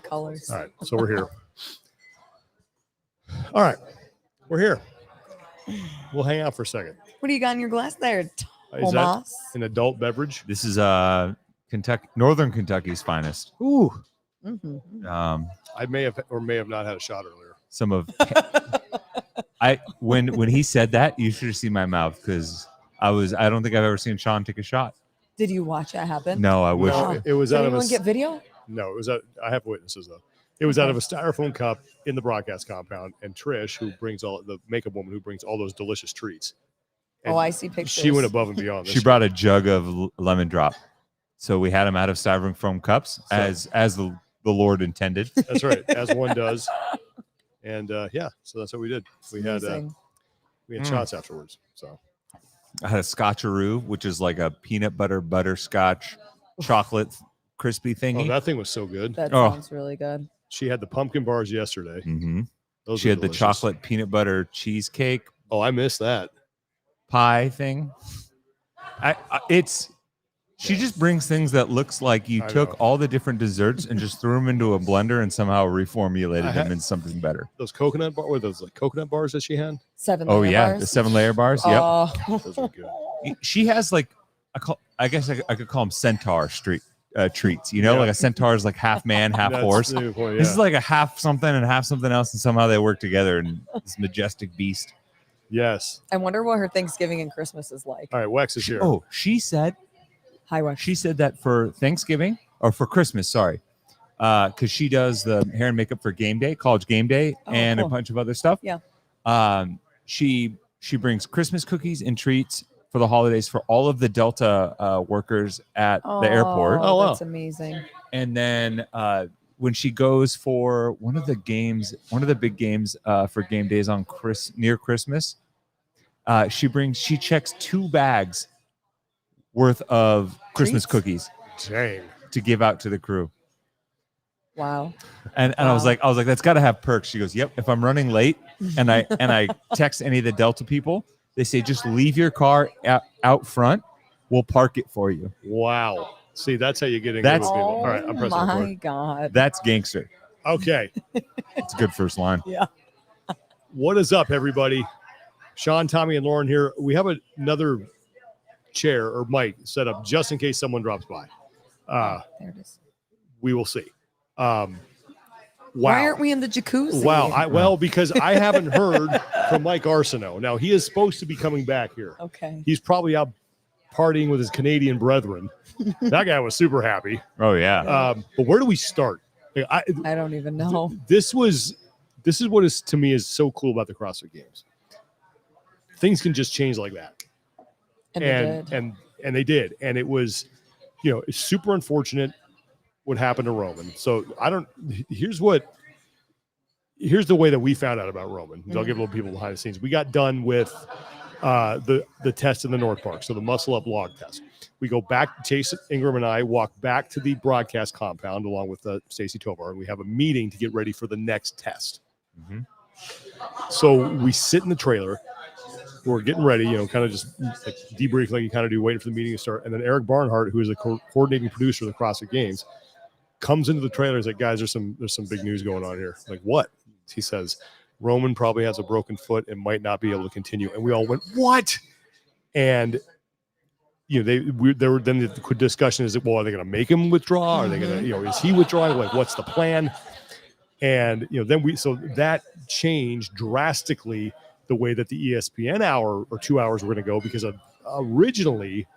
colors. All right, so we're here. All right, we're here. We'll hang out for a second. What do you got in your glass there, Is that Tomas? an adult beverage? This is Kentucky, Northern Kentucky's finest. Ooh, Mm-hmm. I may have or may have not had a shot earlier. Some of when he said that, you should have seen my mouth because I don't think I've ever seen Sean take a shot. Did you watch it happen? No, I wish. No, it was Did out of anyone get video? No, it was out. I have witnesses though. It was out of a styrofoam cup in the broadcast compound, and Trish, who brings all the makeup woman, who brings all those delicious treats. And I see pictures. She went above and beyond. She brought a jug of lemon drop, so we had them out of styrofoam cups as the Lord intended. That's right, as one does. And yeah, so that's what we did. We had shots afterwards. So I had a scotcheroo, which is like a peanut butter butterscotch chocolate crispy thingy. Oh, that thing was so good. That sounds really good. She had the pumpkin bars yesterday. Mm-hmm. Those she were had delicious. the chocolate peanut butter cheesecake Oh, I missed that. pie thing. She just brings things that looks like you took all the different desserts and just threw them into a blender and somehow reformulated them into something better. Those coconut bars, were those like coconut bars that she had? 7 Oh layer yeah, bars? the 7-layer bars. Oh. Yep. Those were good. She has like I guess I could call them centaur treats. You know, like a centaur is like half man, half horse. The point, This is like a half something and half something else, and somehow they work together in this majestic beast. Yes. I wonder what her Thanksgiving and Christmas is like. All right, Wex is here. Oh, she said Hi, Wex. She said that for Thanksgiving or for Christmas, sorry, because she does the hair and makeup for game day, college game day, and cool. a bunch of other stuff. Yeah. She brings Christmas cookies and treats for the holidays for all of the Delta workers at the airport. Oh, wow. That's amazing. And then when she goes for one of the big games for game days on near Christmas, she checks 2 bags worth of Christmas cookies Dang. to give out to the crew. Wow. And I was like, that's got to have perks. She goes, yep. If I'm running late and I text any of the Delta people, they say just leave your car out front. We'll park it for you. Wow. See, that's how you get in. That's- With people. All right, I'm pressing my record. God. That's gangster. Okay. It's a good first line. Yeah. What is up, everybody? Sean, Tommy, and Lauren here. We have another chair or mic set up just in case someone drops by. There it is. We will see. Wow. Why aren't we in the jacuzzi? Well, because I haven't heard from Mike Arsenault. Now, he is supposed to be coming back here. Okay. He's probably out partying with his Canadian brethren. That guy was super happy. Oh yeah. But where do we start? I don't even know. This is what is to me is so cool about the CrossFit Games. Things can just change like that. And they did. And it was, it's super unfortunate what happened to Roman. So here's the way that we found out about Roman. I'll give a little people behind the scenes. We got done with the test in the North Park. So the muscle up log test. We go back, Chase Ingram and I walk back to the broadcast compound along with Stacy Tovar, and we have a meeting to get ready for the next test. Mm-hmm. So we sit in the trailer. We're getting ready, kind of just like debrief like you kind of do, waiting for the meeting to start. And then Eric Barnhart, who is a coordinating producer of the CrossFit Games, comes into the trailer. He's like, guys, there's some big news going on here. I'm like, what? He says, Roman probably has a broken foot and might not be able to continue. And we all went, what? And there were then the discussion is, well, are they going to make him withdraw? Are they going to, is he withdrawing? Like, what's the plan? And then so that changed drastically the way that the ESPN hour or 2 hours were going to go, because originally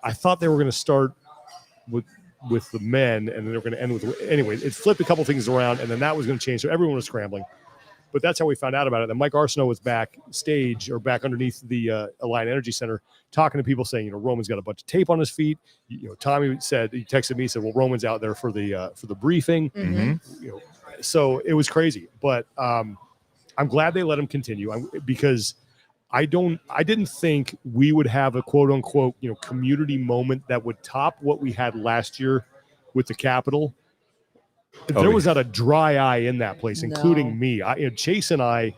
I thought they were going to start with the men and then they were going to end with, anyway, it flipped a couple things around and then that was going to change. So everyone was scrambling, but that's how we found out about it. And Mike Arsenault was backstage or back underneath the Alliant Energy Center talking to people saying, Roman's got a bunch of tape on his feet. Tommy said, he texted me, said, well, Roman's out there for the briefing. Mm-hmm. So it was crazy, but I'm glad they let him continue because I didn't think we would have a quote unquote, community moment that would top what we had last year with the Capitol. There was not a dry eye in that place, including me. Chase and I,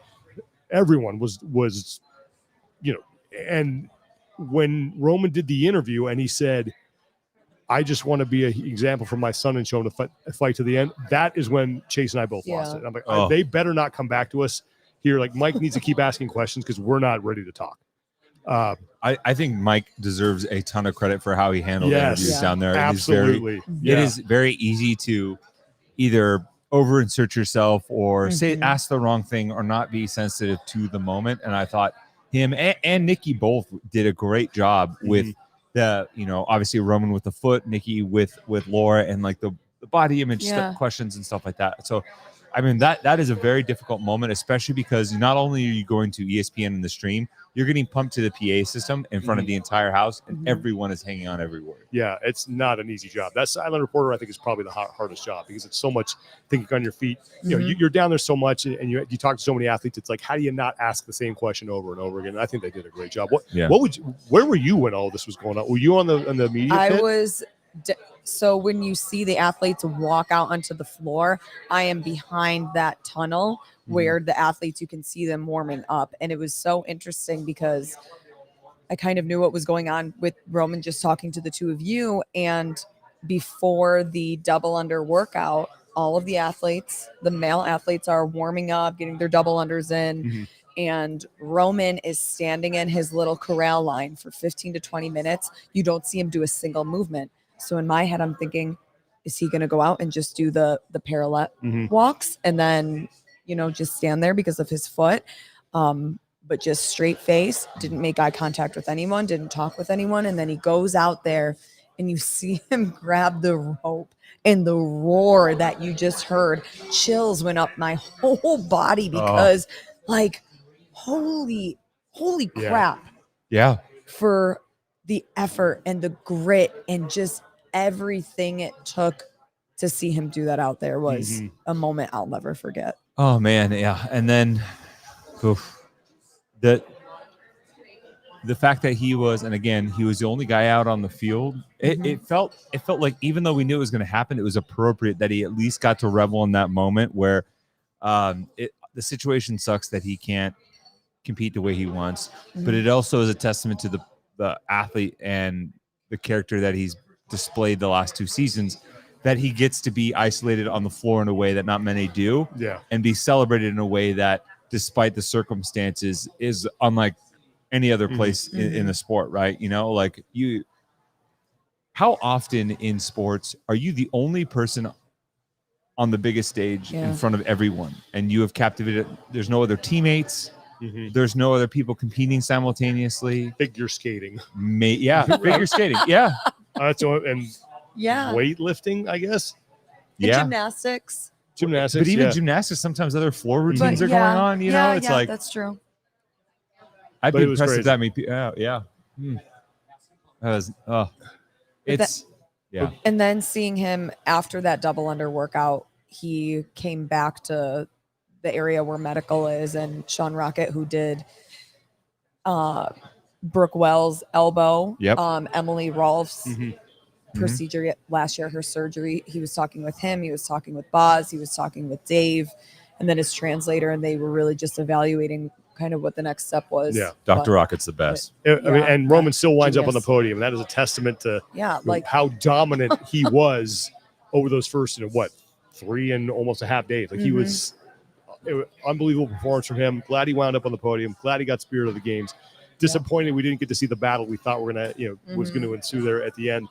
everyone was, and when Roman did the interview and he said, I just want to be an example for my son and show him to fight to the end. That is when Chase and I both lost it. And I'm like, they better not come back to us here. Like Mike needs to keep asking questions because we're not ready to talk. I think Mike deserves a ton of credit for how he handled interviews down there. Absolutely. It is very easy to either over insert yourself or ask the wrong thing or not be sensitive to the moment. And I thought him and Nikki both did a great job with the, obviously Roman with the foot, Nikki with Laura, and like the body image questions and stuff like that. So, I mean, that is a very difficult moment, especially because not only are you going to ESPN in the stream, you're getting pumped to the PA system in front of the entire house, and everyone is hanging on every word. Yeah, it's not an easy job. That silent reporter, I think, is probably the hardest job because it's so much thinking on your feet. You know, you're down there so much, and you talk to so many athletes. It's like, how do you not ask the same question over and over again? And I think they did a great job. Where were you when all this was going on? Were you on the media pit? I was. So when you see the athletes walk out onto the floor, I am behind that tunnel where the athletes, you can see them warming up. And it was so interesting because I kind of knew what was going on with Roman just talking to the two of you. And before the double under workout, all of the athletes, the male athletes, are warming up, getting their double unders in. And Roman is standing in his little corral line for 15 to 20 minutes. You don't see him do a single movement. So in my head, I'm thinking, is he going to go out and just do the parallel walks and then, just stand there because of his foot? But just straight face, didn't make eye contact with anyone, didn't talk with anyone. And then he goes out there and you see him grab the rope, and the roar that you just heard, chills went up my whole body because holy crap. Yeah. For the effort and the grit and just everything it took to see him do that out there was a moment I'll never forget. Oh man, yeah. And then the fact that he was the only guy out on the field, it felt like, even though we knew it was going to happen, it was appropriate that he at least got to revel in that moment where the situation sucks that he can't compete the way he wants, but it also is a testament to the athlete and the character that he's displayed the last 2 seasons, that he gets to be isolated on the floor in a way that not many do, and be celebrated in a way that, despite the circumstances, is unlike any other place in the sport, right? How often in sports are you the only person on the biggest stage in front of everyone, and you have captivated? There's no other teammates. There's no other people competing simultaneously. Figure skating. Figure skating. Yeah. And weightlifting, I guess. And gymnastics. But even gymnastics, sometimes other floor routines are going on. It's like, that's true. I'd be impressed if that made people. That was. And then seeing him after that double under workout, he came back to the area where medical is, and Sean Rocket, who did Brooke Wells' elbow, Emily Rolfe's procedure last year, her surgery. He was talking with him. He was talking with Boz. He was talking with Dave, and then his translator, and they were really just evaluating kind of what the next step was. Yeah, Dr. Rocket's the best. And Roman still winds up on the podium. That is a testament to how dominant he was over those first, 3 and almost a half days. Like he was. Unbelievable performance from him. Glad he wound up on the podium. Glad he got spirit of the games. Disappointed we didn't get to see the battle we thought was going to ensue there at the end.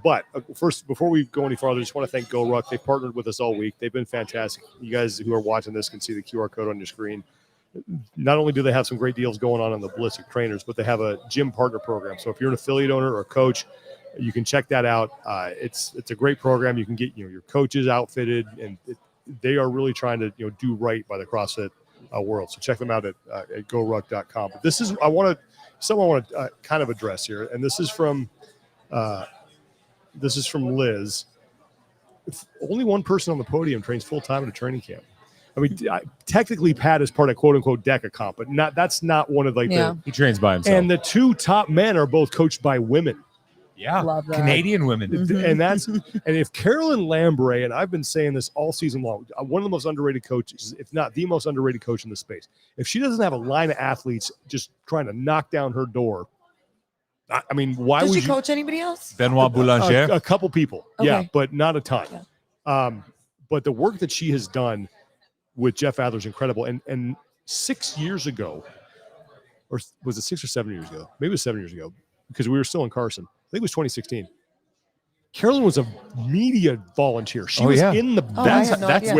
But first, before we go any farther, I just want to thank Go Ruck. They partnered with us all week. They've been fantastic. You guys who are watching this can see the QR code on your screen. Not only do they have some great deals going on the Ballistic Trainers, but they have a gym partner program. So if you're an affiliate owner or a coach, you can check that out. It's a great program. You can get your coaches outfitted, and they are really trying to do right by the CrossFit world. So check them out at goruck.com. But this is I want to kind of address here, and this is from Liz. If only one person on the podium trains full time at a training camp. I mean, technically Pat is part of quote unquote DECA comp, but that's not one of he trains by himself. And the 2 top men are both coached by women. Yeah, Canadian women. And if Carolyn Lambre, and I've been saying this all season long, one of the most underrated coaches, if not the most underrated coach in the space, if she doesn't have a line of athletes just trying to knock down her door, I mean, why Did would she you? coach anybody else? Benoit Boulanger. A couple people, yeah, Okay. but not a ton. But the work that she has done with Jeff Adler is incredible. And 6 years ago, or was it 6 or 7 years ago? Maybe it was 7 years ago, because we were still in Carson. I think it was 2016. Carolyn was a media volunteer. She was in the I had no idea.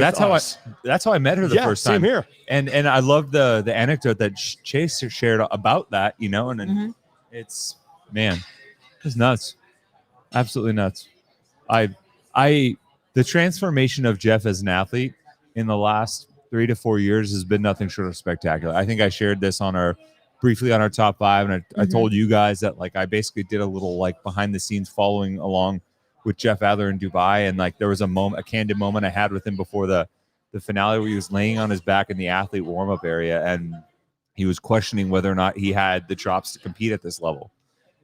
That's how I met her the first time. Same here. And I love the anecdote that Chase shared about that, you know, and it's nuts. Absolutely nuts. The transformation of Jeff as an athlete in the last 3 to 4 years has been nothing short of spectacular. I think I shared this briefly on our top 5, and I told you guys that like I basically did a little like behind the scenes following along with Jeff Adler in Dubai, and like there was a candid moment I had with him before the finale where he was laying on his back in the athlete warm-up area, and he was questioning whether or not he had the chops to compete at this level,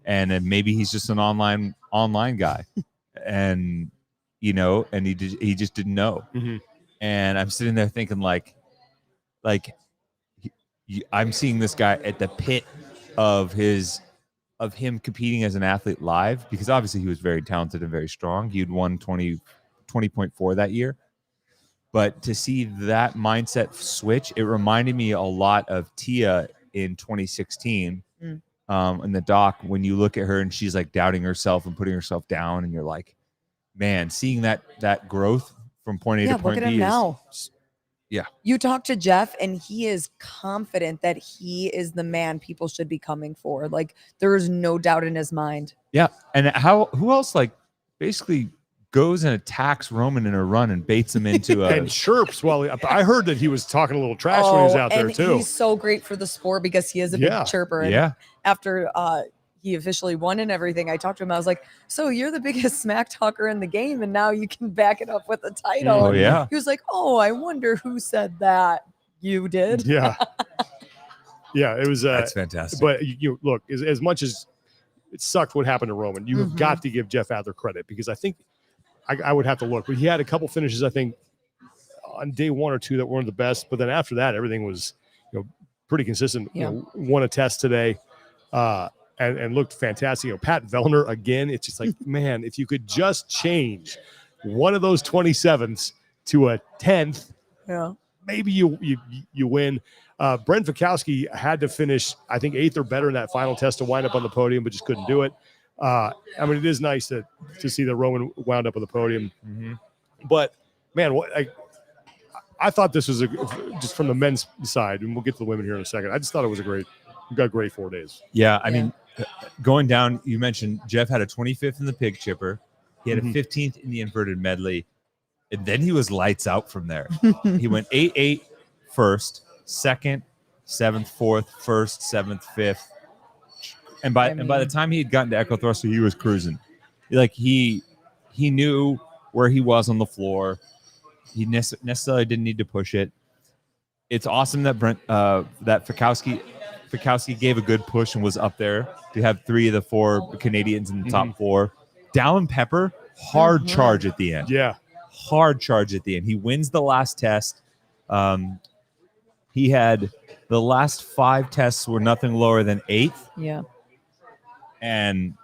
and then maybe he's just an online guy, and you know, and he just didn't know. And I'm sitting there thinking like I'm seeing this guy at the pit of him competing as an athlete live, because obviously he was very talented and very strong. He had won 20.4 that year. But to see that mindset switch, it reminded me a lot of Tia in 2016 in the doc, when you look at her and she's like doubting herself and putting herself down, and you're like, man, seeing that growth from point A to point look at B him now. Yeah. You talk to Jeff and he is confident that he is the man people should be coming for. Like there is no doubt in his mind. Yeah. And who else like basically goes and attacks Roman in a run and baits him into and chirps I heard that he was talking a little trash when he was out there too. He's so great for the sport because he is a big chirper. And after he officially won and everything, I talked to him. I was like, so you're the biggest smack talker in the game, and now you can back it up with a title. Oh, yeah. He was like, oh, I wonder who said that. You did. Yeah. Yeah, it was that's fantastic. But you look, as much as it sucked what happened to Roman, you have got to give Jeff Adler credit, because I think I would have to look, but he had a couple finishes, I think, on day 1 or 2 that weren't the best. But then after that, everything was, pretty consistent. Won a test today. And looked fantastic. Pat Vellner again. It's just like, man, if you could just change one of those 27s to a 10th, maybe you win. Brent Fikowski had to finish, I think, 8th or better in that final test to wind up on the podium, but just couldn't do it. I mean, it is nice to see that Roman wound up on the podium. But man, I thought this was just from the men's side, and we'll get to the women here in a second. I just thought it was we got great 4 days. Yeah, I mean, going down, you mentioned Jeff had a 25th in the pig chipper. He had a 15th in the inverted medley. And then he was lights out from there. He went 8-8 first, second, 7th, 4th, 1st, 7th, 5th. And by the time he had gotten to echo thruster, he was cruising. Like he knew where he was on the floor. He necessarily didn't need to push it. It's awesome that that Fikowski gave a good push and was up there to have 3 of the 4 Canadians in the top 4. Dallin Pepper, hard charge at the end. Yeah. Hard charge at the end. He wins the last test. He had the last 5 tests were nothing lower than 8th. Yeah. And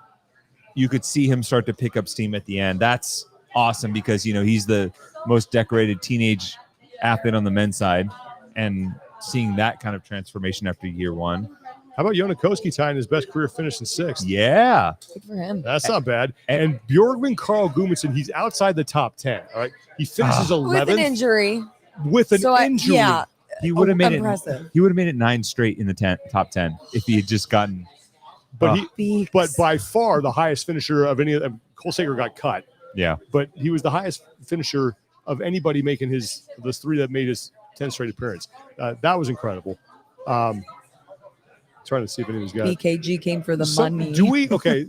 you could see him start to pick up steam at the end. That's awesome because, he's the most decorated teenage athlete on the men's side. And seeing that kind of transformation after year 1. How about Jonakoski tying his best career finish in 6th? Yeah. Good for him. That's not bad. And Bjorgvin Carl Gudmundsson, he's outside the top 10. All right. He finishes 11th. With an injury. Injury. He would have made impressive. He would have made it 9 straight in the top 10 if he had just gotten. But but by far the highest finisher of any of them. Cole Sager got cut. Yeah. But he was the highest finisher of anybody making those 3 that made his 10 straight appearance. That was incredible. Trying to see if anyone's got BKG came for the money. Do we? Okay,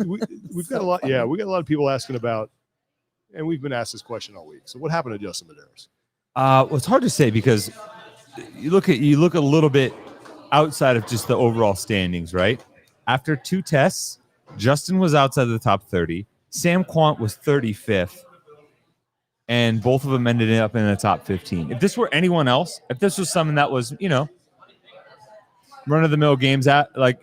we've got a lot. Yeah, we got a lot of people asking about, and we've been asked this question all week. So what happened to Justin Medeiros? Well, it's hard to say because you look a little bit outside of just the overall standings, right? After 2 tests, Justin was outside of the top 30. Sam Quant was 35th. And both of them ended up in the top 15. If this were anyone else, if this was someone that was, run-of-the-mill games at, like,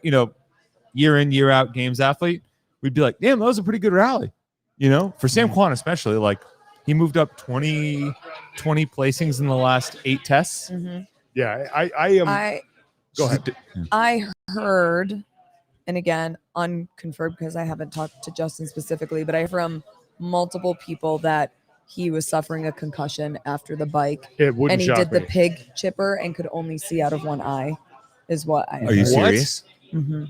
year in, year out games athlete, we'd be like, damn, that was a pretty good rally. You know, for Sam Kwan especially, like he moved up 20 placings in the last 8 tests. Mm-hmm. Yeah, I am. Go ahead. I heard, and again, unconfirmed because I haven't talked to Justin specifically, but I heard from multiple people that he was suffering a concussion after the bike. It wouldn't and he shock did the me. pig chipper and could only see out of one eye, is what I heard. Are you What? serious? Mm-hmm.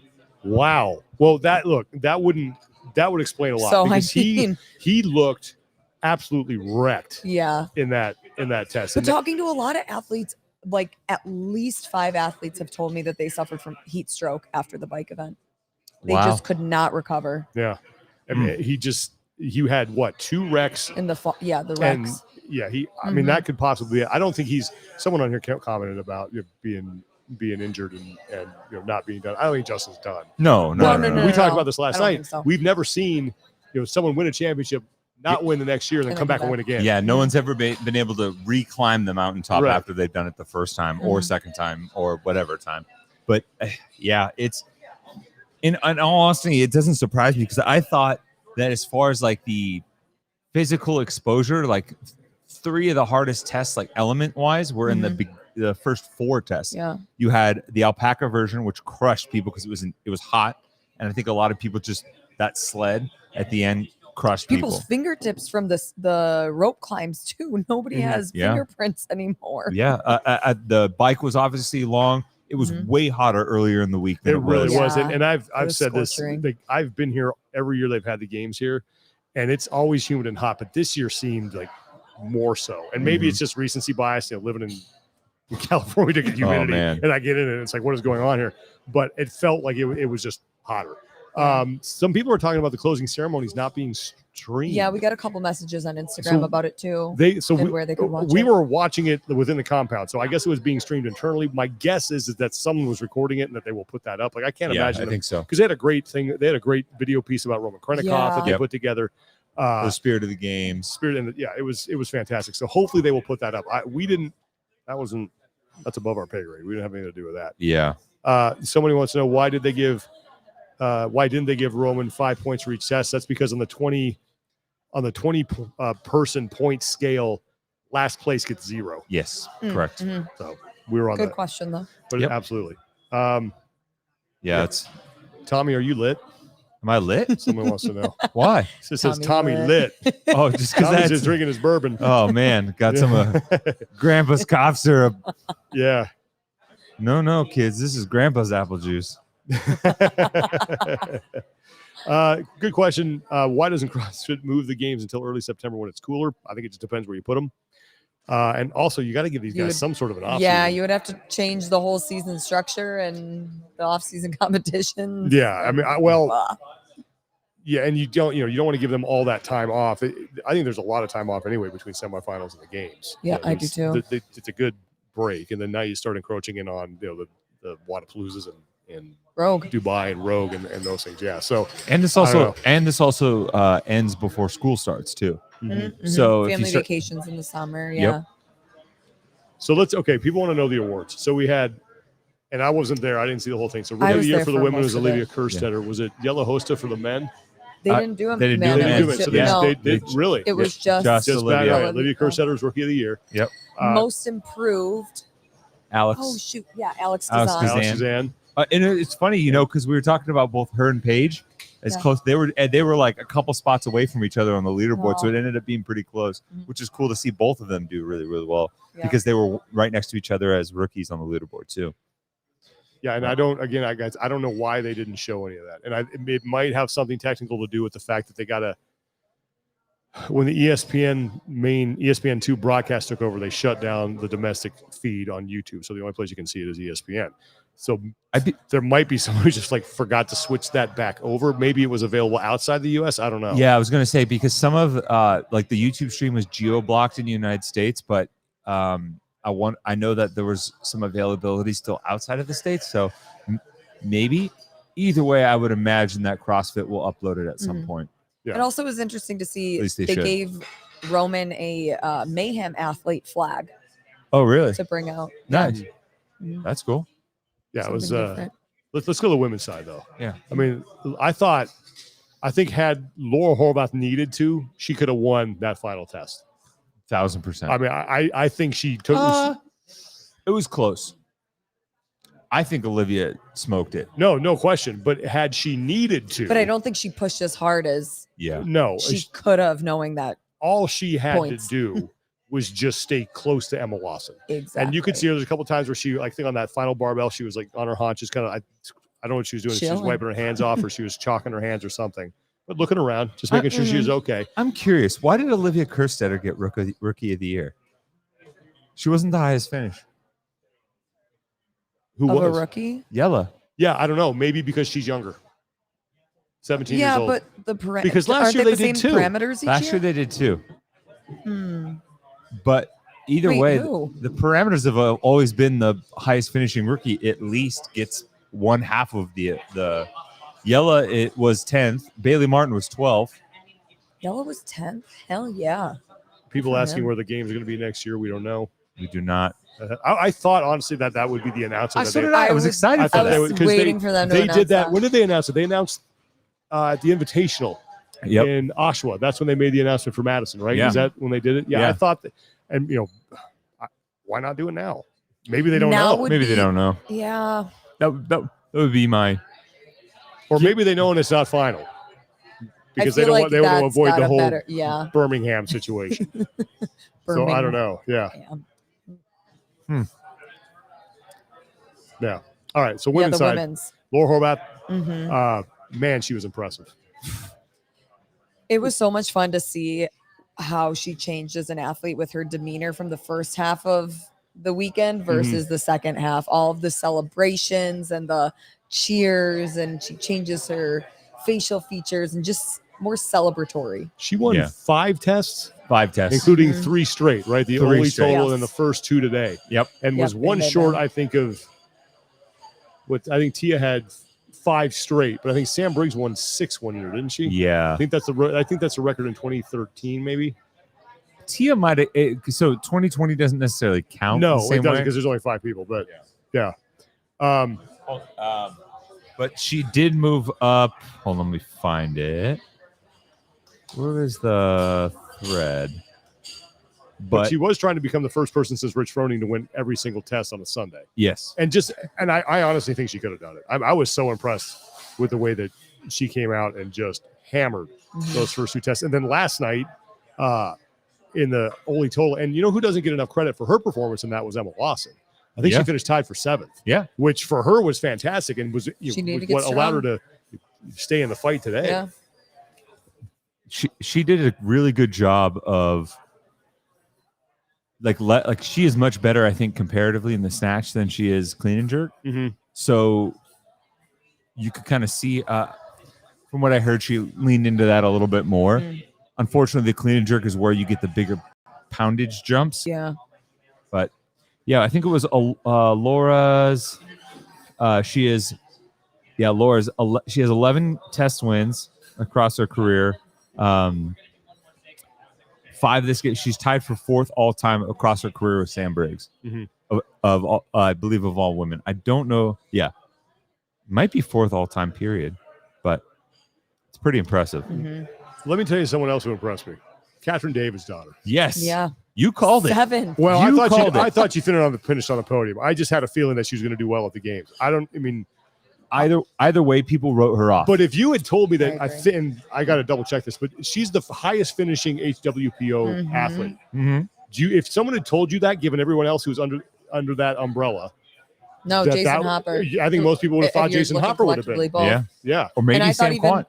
Wow. Well, that would explain a lot So, because I mean, he looked absolutely wrecked yeah. in that test. But And talking to a lot of athletes, like at least 5 athletes have told me that they suffered from heat stroke after the bike event. They Wow. just could not recover. yeah, I mean, he had what, 2 wrecks In the the and wrecks. yeah, I mean Mhm. that could possibly. I don't think someone on here commented about being injured and not being done. I don't think Justin's done. No. We talked about this last I don't night. think so. We've never seen someone win a championship, not win the next year, and then And come then back come and win again. Yeah, no one's ever been able to reclimb the mountaintop Right. after they've done it the first time or second time or whatever time. But yeah, it's in all honesty, it doesn't surprise me because I thought that as far as like the physical exposure, like 3 of the hardest tests, like element wise, were in the first 4 tests. Yeah. You had the alpaca version, which crushed people because it was hot, and I think a lot of people just that sled at the end crushed People's people. fingertips from the rope climbs too. Nobody has Yeah. fingerprints anymore. Yeah, the bike was obviously long. It was way hotter earlier in the week than It really was. Yeah. And I've was said this. scorching. I've been here every year they've had the games here, and it's always humid and hot. But this year seemed like more so. And maybe it's just recency bias. Living in California to get humidity, man. and I get in it, and it's like, what is going on here? But it felt like it was just hotter. Some people are talking about the closing ceremonies not being streamed. Yeah, we got a couple messages on Instagram about it too. Where they could watch we it. were watching it within the compound, so I guess it was being streamed internally. My guess is that someone was recording it and that they will put that up. Like I can't imagine. I think so. Because they had a great thing. They had a great video piece about Roman Krenikoff that they Yep. put together. The spirit of the games. It was fantastic. So hopefully they will put that up. That's above our pay grade. We didn't have anything to do with that. Yeah. Somebody wants to know why didn't they give Roman 5 points for each test? That's because on the 20 person point scale, last place gets 0. Yes. Correct. Mm-hmm. So we were on Good that. question though. But Yep. absolutely. Yeah. It's. Tommy, are you lit? Am I lit? Someone wants to know. Why? It says Tommy Tommy lit. Oh, just because Tommy's that's. just drinking his bourbon. Oh man, got some Grandpa's cough syrup. Yeah. No, kids, this is Grandpa's apple juice. Good question. Why doesn't CrossFit move the games until early September when it's cooler? I think it just depends where you put them. And also, you got to give these guys some sort of an off. Yeah, you would have to change the whole season structure and the off-season competitions. Yeah, I mean, yeah, and you don't want to give them all that time off. I think there's a lot of time off anyway between semifinals and the games. Yeah, I do too. It's a good break, and then now you start encroaching in on the Wadapaloozas and Rogue. Dubai and Rogue and those things. Yeah. So And this also ends before school starts too. Mm-hmm. So if you family start- vacations in the summer. Yep. Yeah. So people want to know the awards. So we had, and I wasn't there. I didn't see the whole thing. So I rookie of was the year there for the for women most was of Olivia it. Kerstetter. Was it Yellow Hosta for the men? They didn't do them. they didn't do man, them. They didn't do it. So no, they really. it was Just Just Olivia. bad. Olivia Kerstetter was rookie of the year. Yep. most improved. Alex. Oh shoot, yeah, Alex Alex Dazan. Dazan. Alex Suzanne. And it's funny, because we were talking about both her and Paige as Yeah. close. They were like a couple spots away from each other on the leaderboard, so Oh. it ended up being pretty close, which is cool to see both of them do really, really well Yeah. because they were right next to each other as rookies on the leaderboard too. Yeah, and I don't know why they didn't show any of that. And it might have something technical to do with the fact that they got when the ESPN2 broadcast took over, they shut down the domestic feed on YouTube. So the only place you can see it is ESPN. So there might be someone who just forgot to switch that back over. Maybe it was available outside the US. I don't know. Yeah, I was gonna say because some of the YouTube stream was geo blocked in the United States, but I know that there was some availability still outside of the States. So maybe either way, I would imagine that CrossFit will upload it at some point. Yeah. It also was interesting to see At least they they should. gave Roman a Mayhem athlete flag Oh, really? to bring out. Nice. Mhm. That's cool. Yeah, it was Something different. Let's go to the women's side though. Yeah. I mean, I think had Laura Horvath needed to, she could have won that final test. 1,000%. I mean, I think she took. It was close. I think Olivia smoked it. No question. But had she needed to, But I don't think she pushed as hard as Yeah. no, she could have, knowing that. all she had Points. to do was just stay close to Emma Lawson. Exactly. And you could see her. There's a couple times where she, I think on that final barbell, she was like on her haunches, kind of. I don't know what she was doing. She was Chilling. wiping her hands off, or she was chalking her hands, or something. But looking around, just making sure she was okay. I'm curious. Why did Olivia Kerstetter get rookie of the year? She wasn't the highest finish. Who of was a rookie? Yella. Yeah, I don't know. Maybe because she's younger. 17 years Yeah, old. but the Because last aren't year they they the same did too. parameters each Last year? year they did too. Hmm. But either Wait, way, who? the parameters have always been the highest finishing rookie at least gets one half of the Yella. It was 10th. Bailey Martin was 12th. Yella was 10th. Hell yeah. People for asking him. where the games are going to be next year. We don't know. We do not. I thought honestly that would be the announcement. So that did I. I was was- excited I for thought that. they I would, was 'cause waiting for them to They announce did that. that. When did they announce it? They announced at the Invitational Yep. in Oshawa. That's when they made the announcement for Madison, right? Yeah. Is that when they did it? Yeah, Yeah. I thought that. And why not do it now? Maybe they don't Now know, would Maybe they be- don't know. Yeah. That would be my. or maybe they know and it's not final because I they feel don't like want they want to that's avoid got the a whole better, yeah. Birmingham situation. So I don't know. Yeah, yeah. All right. So Yeah, women's the side, women's. Laura Horvath. Mhm. Man, she was impressive. It was so much fun to see how she changed as an athlete with her demeanor from the first half of the weekend versus the second half. All of the celebrations and the cheers, and she changes her facial features and just more celebratory. She won Yeah. 5 tests, 5 tests. including 3 straight, right? The 3 only straight. total Yes. in the first 2 today. Yep. And was Yep, one bang, short, bang. I think, of what I think Tia had 5 straight, but I think Sam Briggs won 6 one year, didn't she? Yeah. I think that's a record in 2013, maybe. Tia might have. So 2020 doesn't necessarily count. No, the same it doesn't way. because there's only 5 people. But yeah. But she did move up. Hold on, let me find it. Where is the thread? But she was trying to become the first person since Rich Froning to win every single test on a Sunday. Yes. And I honestly think she could have done it. I was so impressed with the way that she came out and just hammered those first 2 tests. And then last night, in the only total, and you know who doesn't get enough credit for her performance, and that was Emma Lawson. I think Yeah. she finished tied for 7th. Yeah. Which for her was fantastic and was She needed to was get what allowed her strong. to stay in the fight today. Yeah. She did a really good job of like she is much better, I think, comparatively in the snatch than she is clean and jerk. Mhm. So you could kind of see from what I heard, she leaned into that a little bit more. Unfortunately, the clean and jerk is where you get the bigger poundage jumps. Yeah. But yeah, I think it was Laura's. She has 11 test wins across her career. 5 this game. She's tied for 4th all time across her career with Sam Briggs. Of all, I believe of all women. I don't know. Yeah, might be 4th all time period, but it's pretty impressive. Let me tell you someone else who impressed me. Catherine Davis' daughter. Yes. Yeah. You called it. 7. Well, You I called it. thought she finished on the podium. I just had a feeling that she was going to do well at the games. Either way, people wrote her off. But if you had told me that, I agree. and I got to double check this, but she's the highest finishing HWPO athlete. If someone had told you that, given everyone else who was under that umbrella, No, Jason Hopper. I think most people would have If thought you're Jason looking Hopper would have collectively, been. both. Yeah, or maybe And I thought Sam even- Quant.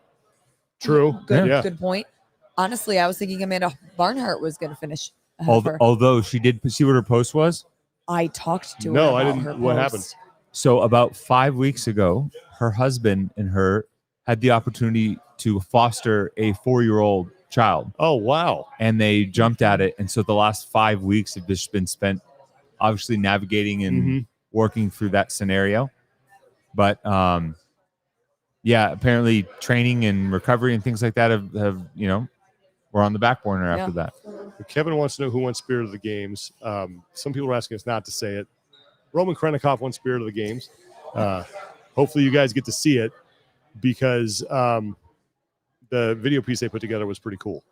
true. Yeah. Good point. Honestly, I was thinking Amanda Barnhart was going to finish ahead of her. Although she did see what her post was. I talked to her. No, I about didn't. her What happened? post. So about 5 weeks ago, her husband and her had the opportunity to foster a 4-year-old child, Oh, wow. and they jumped at it. And so the last 5 weeks have just been spent, obviously navigating and working through that scenario. But yeah, apparently training and recovery and things like that have were on the back burner after that. Kevin wants to know who won Spirit of the Games. Some people are asking us not to say it. Roman Krenikoff won Spirit of the Games. hopefully you guys get to see it because the video piece they put together was pretty cool.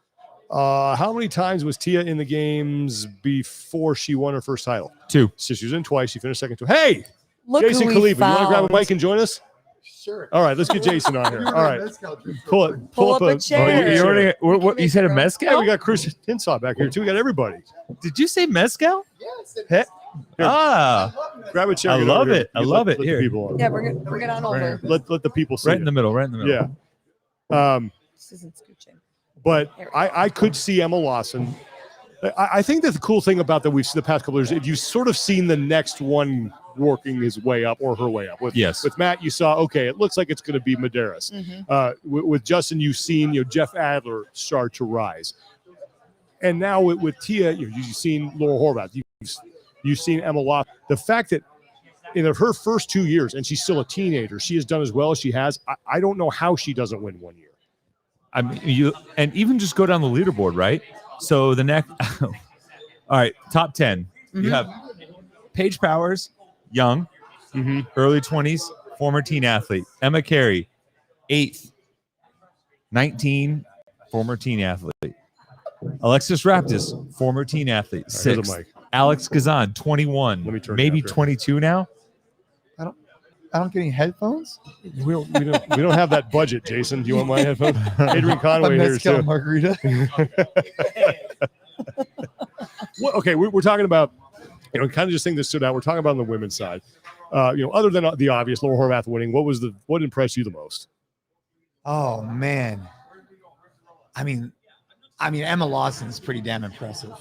How many times was Tia in the games before she won her first title? 2. So she was in twice. She finished second. Hey, Look Jason who we Khalifa, you want to grab a found. mic and join us? Sure. All right, let's get Jason on here. All right, pull up a chair. You already, what you said a mezcal? Yeah, we got Chris Hinsaw back here too. We got everybody. Did you say mezcal? Yes. Hey, Ah, grab a chair. I get love over here. it. I love it. Let Here. the people on. Yeah, bring it on over. Let the people see right in the it. middle. Right in the middle. Yeah. This isn't scooching. But I could see Emma Lawson. I think that the cool thing about that we've seen the past couple of years, if you've sort of seen the next one working his way up or her way up. With Matt, you saw, okay, it looks like it's going to be Medeiros. With Justin, you've seen Jeff Adler start to rise. And now with Tia, you've seen Laura Horvath. You've seen Emma Lawson. The fact that in her first 2 years, and she's still a teenager, she has done as well as she has. I don't know how she doesn't win one year. I mean, and even just go down the leaderboard, right? So the next, all right, top 10. You have Paige Powers, young, early 20s, former teen athlete. Emma Carey, 8th, 19, former teen athlete. Alexis Raptis, former teen athlete, 6th. Alex Kazan, 21, maybe 22 now. I don't get any headphones. We don't have that budget, Jason. Do you want my headphones? Adrian Conway here too. Margarita. Well, okay, we're talking about kind of just thing that stood out. We're talking about on the women's side. Other than the obvious, Laura Horvath winning, what impressed you the most? Oh man, I mean, Emma Lawson is pretty damn impressive.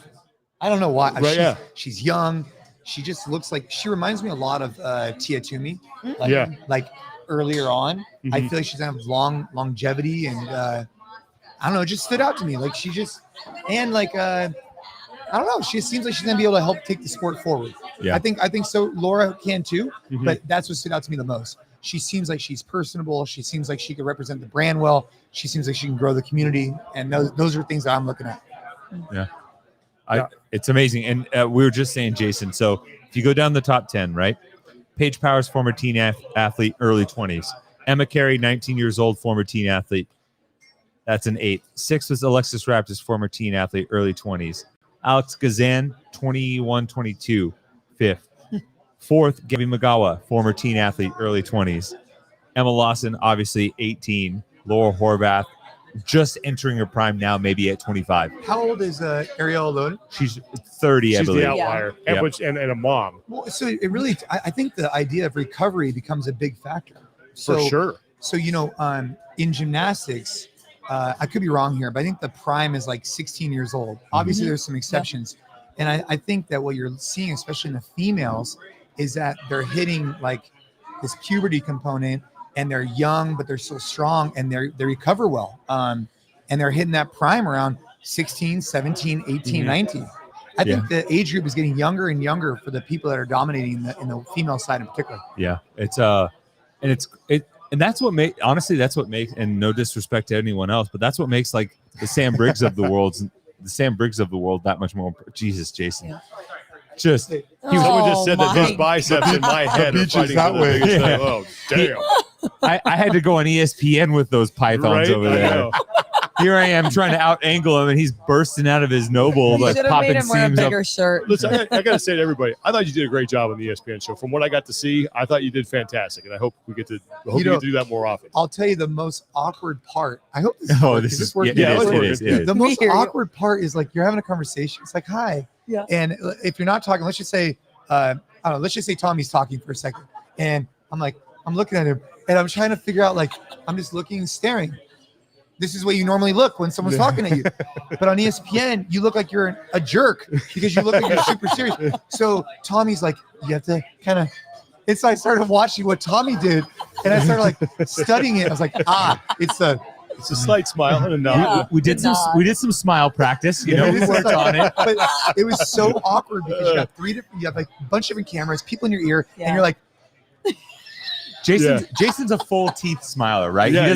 I don't know why. Right, She's young. She just looks like she reminds me a lot of Tia Toomey. Like earlier on, I feel like she's gonna have longevity, and I don't know, it just stood out to me. Like she just and like I don't know, she seems like she's gonna be able to help take the sport forward. Yeah, I think so. Laura can too, but that's what stood out to me the most. She seems like she's personable. She seems like she could represent the brand well. She seems like she can grow the community, and those are things that I'm looking at. Yeah. It's amazing. And we were just saying, Jason, so if you go down the top 10, right? Paige Powers, former teen athlete, early 20s. Emma Carey, 19 years old, former teen athlete. That's an 8. 6th was Alexis Raptis, former teen athlete, early 20s. Alex Kazan, 21, 22, 5th. 4th, Gabby Magawa, former teen athlete, early 20s. Emma Lawson, obviously 18. Laura Horvath, just entering her prime now, maybe at 25. How old is Ariel Loden? She's 30, I She's believe. the outlier, and a mom. Well, so it really, I think the idea of recovery becomes a big factor. For sure. So, in gymnastics, I could be wrong here, but I think the prime is like 16 years old. Obviously, there's some exceptions. And I think that what you're seeing, especially in the females, is that they're hitting like this puberty component, and they're young, but they're still strong, and they recover well. And they're hitting that prime around 16, 17, 18, 19. I think the age group is getting younger and younger for the people that are dominating in the female side in particular. Yeah, it's and that's what that's what makes, and no disrespect to anyone else, but that's what makes like the Sam Briggs of the world that much more. Jesus, Jason. Yeah. Just someone just said that his biceps in my head are fighting that way. Oh, damn. I had to go on ESPN with those pythons over there. Here I am trying to out-angle him, and he's bursting out of his noble, like popping made him wear a seams bigger up. shirt. Listen, I got to say to everybody, I thought you did a great job on the ESPN show. From what I got to see, I thought you did fantastic, and I hope we get to do that more often. I'll tell you the most awkward part. I hope this is working. It is. The most awkward part is like you're having a conversation. It's like, hi. Yeah. And if you're not talking, let's just say, I don't know, let's just say Tommy's talking for a second. And I'm looking at him, and I'm trying to figure out, like, I'm just looking, staring. This is what you normally look when someone's talking at you. But on ESPN, you look like you're a jerk because you look like you're super serious. So Tommy's like, you have to kind of. And so I started watching what Tommy did, and I started like studying it. I was like, it's a slight smile and a nod. Yeah. We did some smile practice. We worked on it. But it was so awkward because you have like a bunch of different cameras, people in your ear, and you're like. Jason's a full teeth smiler, right? Yeah,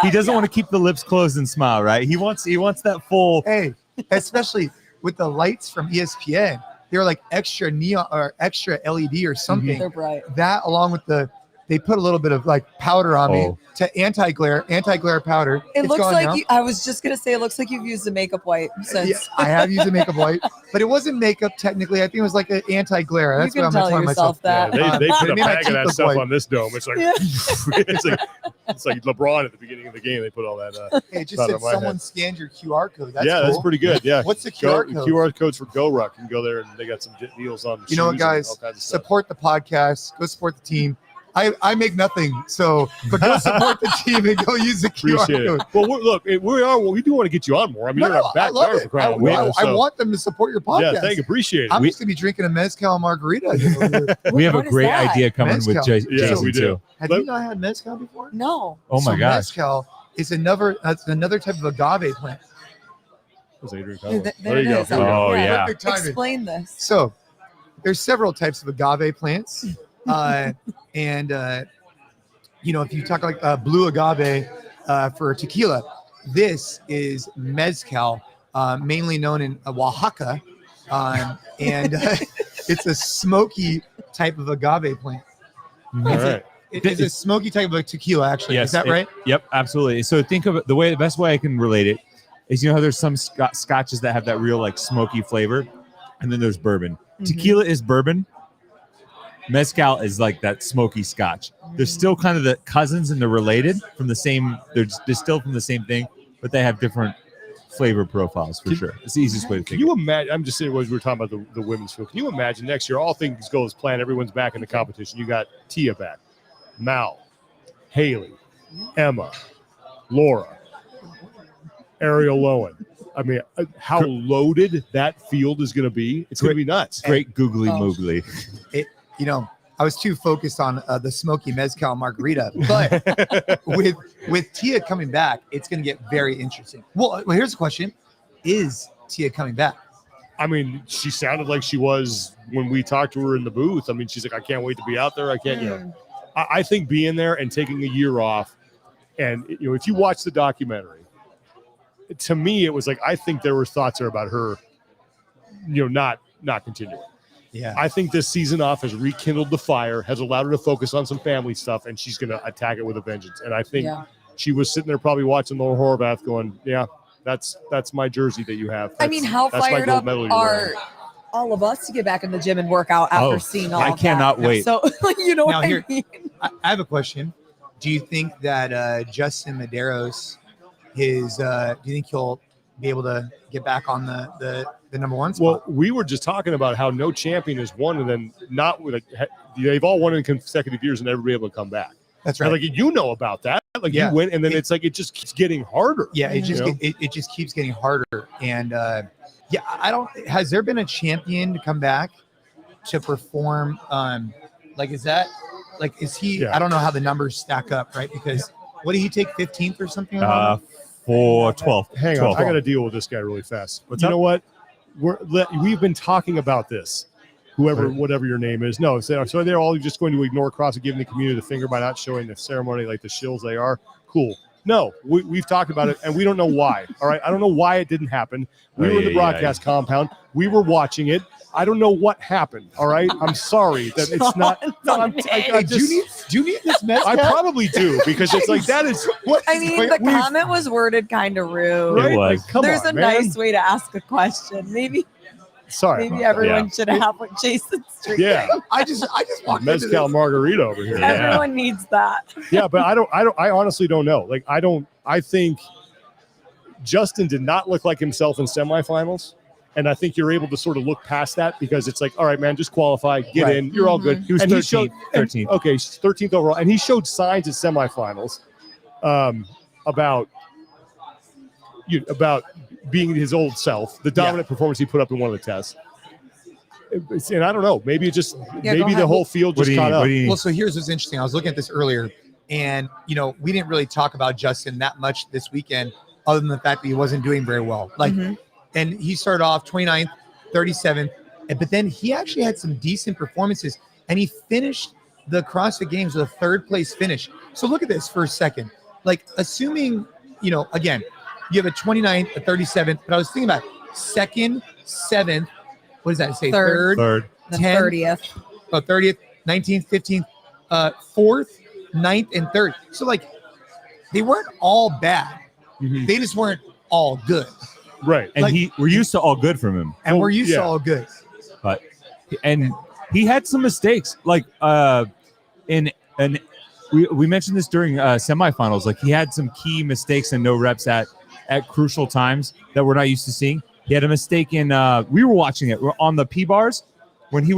he doesn't want to keep the lips closed and smile, right? He wants that full. Hey, especially with the lights from ESPN, they were like extra neon or extra LED or something. They're bright. That along with the they put a little bit of like powder on me Oh. to anti-glare powder. It It's looks gone like now. I was just gonna say, it looks like you've used a makeup wipe since. Yeah, I have used a makeup wipe, but it wasn't makeup technically. I think it was like an anti-glare. That's you what can I'm tell telling myself. yourself that. Yeah, they put a Maybe my bag of teeth that look stuff white. on this dome. It's like Yeah. it's like LeBron at the beginning of the game. They put all that. Hey, it just Out said of my someone head. scanned your QR code. That's yeah, cool. that's pretty good. Yeah. What's the QR code? QR codes for GoRuck. You can go there and they got some deals on. You know what, shoes and guys? all kinds of stuff. Support the podcast. Go support the team. I make nothing, so but go support the team and go use the QR Appreciate code. it. Well, we do want to get you on more. I mean, No, you're in no, our I love backyard it. for crying out loud. I so- want them to support your podcast. Yeah, thank you. Appreciate it. I'm We- just gonna be drinking a mezcal margarita. over here. We have a What is great that? idea coming with Mezcal. Jason Yeah, we do. too. Have Let- you not had mezcal before? No. Oh my So gosh. Mezcal is another type of agave plant. That's Adrian There, Conlon. there There it you go. is. There we go. Oh, yeah. Perfect timing. Explain this. So there's several types of agave plants. And if you talk like blue agave for tequila, this is mezcal, mainly known in Oaxaca. And it's a smoky type of agave plant. All right. It's a smoky type of tequila, actually. Yes, Is that right? Yep, absolutely. So think of it, the best way I can relate it is, how there's some scotches that have that real like smoky flavor, and then there's bourbon. Tequila is bourbon. Mezcal is like that smoky scotch. They're still kind of the cousins and they're related from the same. They're distilled from the same thing, but they have different flavor profiles for sure. It's the easiest way to Can think. you imagine? I'm just saying, as we were talking about the women's field. Can you imagine next year, all things go as planned, everyone's back in the competition. You got Tia back, Mal, Haley, Emma, Laura, Ariel Lowen. I mean, how loaded that field is going to be. It's going to be nuts. Great googly Oh. moogly. I was too focused on the smoky mezcal margarita, but with Tia coming back, it's going to get very interesting. Well, here's the question: is Tia coming back? I mean, she sounded like she was when we talked to her in the booth. I mean, she's like, I can't wait to be out there. I can't, I think being there and taking a year off, and if you watch the documentary, to me, it was like, I think there were thoughts there about her, not continuing. Yeah, I think this season off has rekindled the fire, has allowed her to focus on some family stuff, and she's going to attack it with a vengeance. And I think she was sitting there probably watching the Horvath going, yeah, that's my jersey that you have. I mean, how that's my fired gold up medal you're are wearing. all of us to get back in the gym and work out after seeing all I of cannot that? wait. So, you know Now what here- I mean? I have a question. Do you think that Justin Medeiros do you think he'll be able to get back on the number one Well, spot? we were just talking about how no champion has won, and then not with they've all won in consecutive years and never be able to come back. That's And right. like about that. Like Yeah. you win, and then it's like it just keeps getting harder. Yeah, it just You know? it just keeps getting harder. And I don't. Has there been a champion to come back to perform? Is he? Yeah. I don't know how the numbers stack up, right? Because what did he take 15th or something? For 12. Hang on, 12. I got to deal with this guy really fast. What's you up? know what? We've been talking about this. Whatever your name is. No, so they're all just going to ignore CrossFit, giving the community the finger by not showing the ceremony like the shills they are. Cool. No, we've talked about it, and we don't know why. All right, I don't know why it didn't happen. We were in the broadcast compound. We were watching it. I don't know what happened. All right, I'm sorry that it's not. No, I do you need this mezcal? I probably do because it's like that is what I mean, the comment was worded kind of rude. It right? was. Like, come There's on, a man. nice way to ask a question. Maybe Sorry, about that. everyone should have what Jason's drinking. Yeah, I just walked into mezcal this. margarita over here. Yeah. Everyone needs that. Yeah, but I honestly don't know. Like, I think Justin did not look like himself in semifinals. And I think you're able to sort of look past that because it's like, all right, man, just qualify, get Right. in, you're all good. He was And 13th. 13th. Okay, 13th overall, and he showed signs at semifinals about being his old self, the dominant performance he put up in one of the tests. And I don't know, maybe it just Yeah, go maybe the ahead. whole field What just do you caught need? up. What do you need? Well, so here's what's interesting. I was looking at this earlier, and we didn't really talk about Justin that much this weekend, other than the fact that he wasn't doing very well. Like, and he started off 29th, 37th, but then he actually had some decent performances, and he finished the CrossFit Games with a third place finish. So look at this for a second. Like, assuming, again, you have a 29th, a 37th, but I was thinking about second, 7th. What does that say? Third. Third. The 10. 30th. 30th, 19th, 15th. 4th, 9th, and 3rd. So like they weren't all bad. Mhm. They just weren't all good. Right. And Like- we're used to all good from him. And Well, we're used yeah. to all good. But and he had some mistakes, like we mentioned this during semifinals. Like he had some key mistakes and no reps at crucial times that we're not used to seeing. He had a mistake in we were watching it. We're on the P bars when he